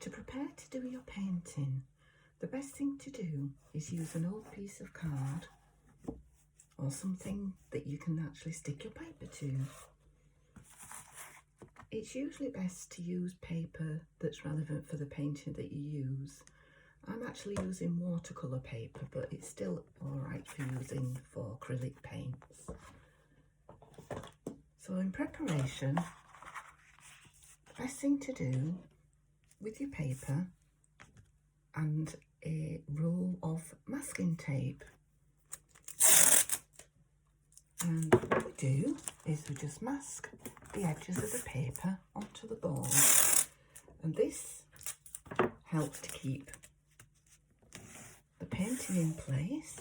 To prepare to do your painting, the best thing to do is use an old piece of card or something that you can actually stick your paper to. It's usually best to use paper that's relevant for the painting that you use. I'm actually using watercolour paper, but it's still alright for using for acrylic paints. So in preparation, the best thing to do with your paper and a roll of masking tape. And what we do is we just mask the edges of the paper onto the board, and this helps to keep the painting in place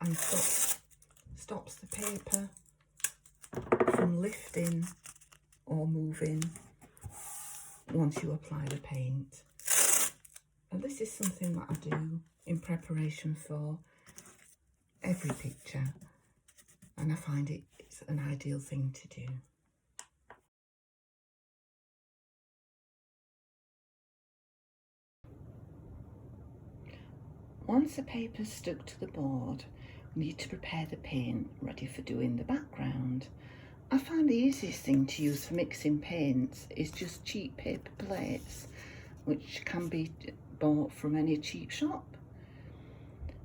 and stops the paper from lifting or moving once you apply the paint. And this is something that I do in preparation for every picture, and I find it's an ideal thing to do. Once the paper's stuck to the board, we need to prepare the paint ready for doing the background. I find the easiest thing to use for mixing paints is just cheap paper plates, which can be bought from any cheap shop.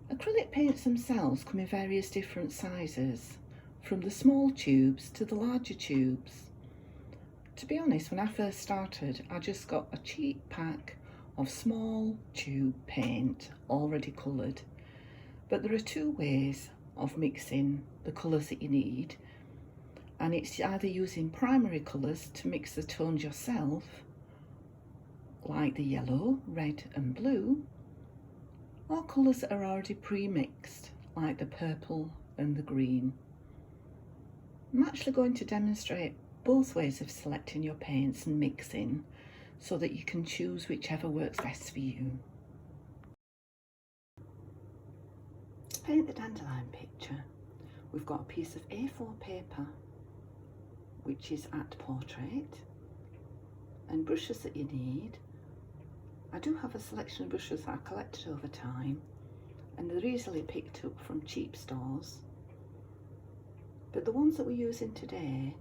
Acrylic paints themselves come in various different sizes, from the small tubes to the larger tubes. To be honest, when I first started, I just got a cheap pack of small tube paint already coloured. But there are two ways of mixing the colours that you need, and it's either using primary colours to mix the tones yourself, like the yellow, red and blue, or colours that are already pre-mixed, like the purple and the green. I'm actually going to demonstrate both ways of selecting your paints and mixing so that you can choose whichever works best for you. To paint the dandelion picture, we've got a piece of A4 paper, which is at portrait, and brushes that you need. I do have a selection of brushes that I collected over time, and they're easily picked up from cheap stores. But the ones that we're using today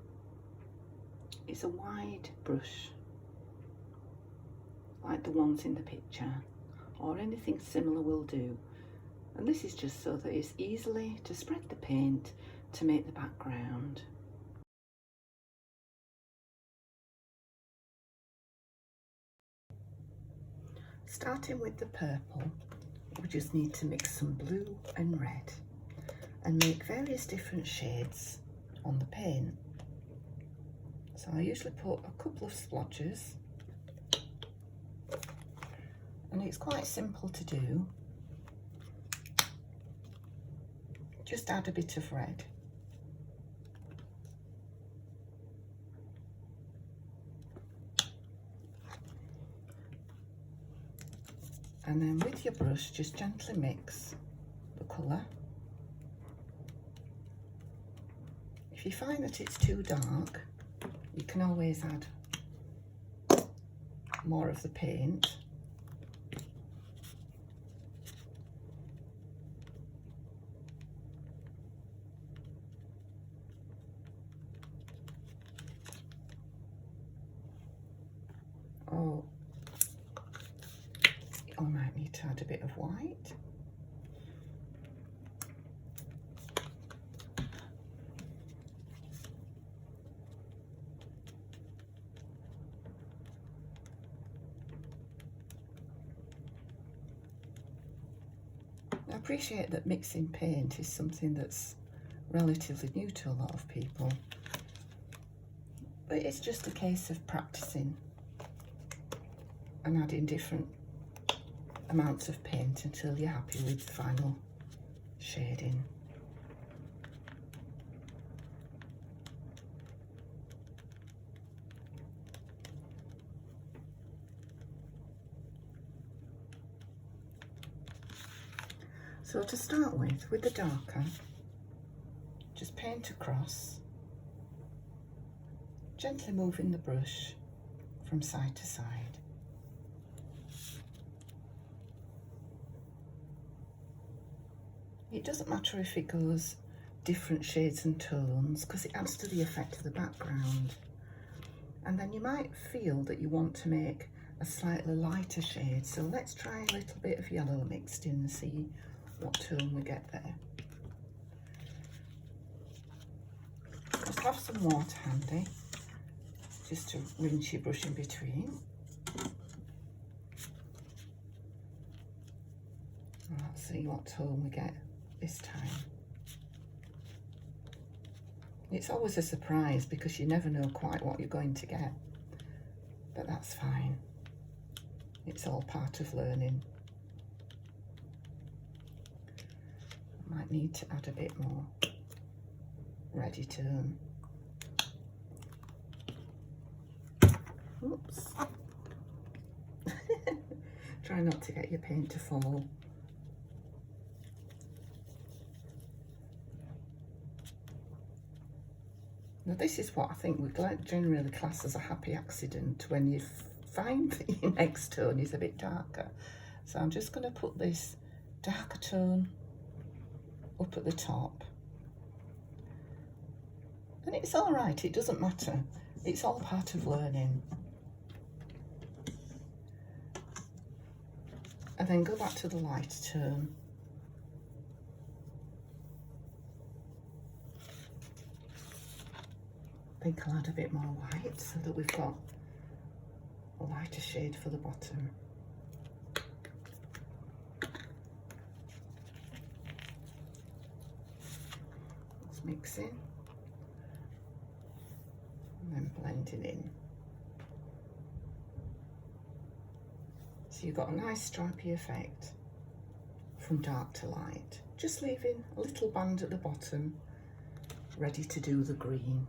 is a wide brush, like the ones in the picture, or anything similar will do. And this is just so that it's easily to spread the paint to make the background. Starting with the purple, we just need to mix some blue and red and make various different shades on the paint. So I usually put a couple of splodges, and it's quite simple to do. Just add a bit of red. And then with your brush, just gently mix the colour. If you find that it's too dark, you can always add more of the paint. Or I might need to add a bit of white. I appreciate that mixing paint is something that's relatively new to a lot of people, but it's just a case of practicing and adding different amounts of paint until you're happy with the final shading. So to start with the darker, just paint across, gently moving the brush from side to side. It doesn't matter if it goes different shades and tones because it adds to the effect of the background. And then you might feel that you want to make a slightly lighter shade, so let's try a little bit of yellow mixed in and see what tone we get there. Just have some water handy just to rinse your brush in between. Let's see what tone we get this time. It's always a surprise because you never know quite what you're going to get, but that's fine. It's all part of learning. I might need to add a bit more ready tone. Oops. Try not to get your paint to fall. Now this is what I think we generally class as a happy accident, when you find that your next tone is a bit darker. So I'm just going to put this darker tone up at the top. And it's all right, it doesn't matter. It's all part of learning. And then go back to the lighter tone. I think I'll add a bit more white so that we've got a lighter shade for the bottom. Let's mix in and then blending in. So you've got a nice stripy effect from dark to light, just leaving a little band at the bottom ready to do the green.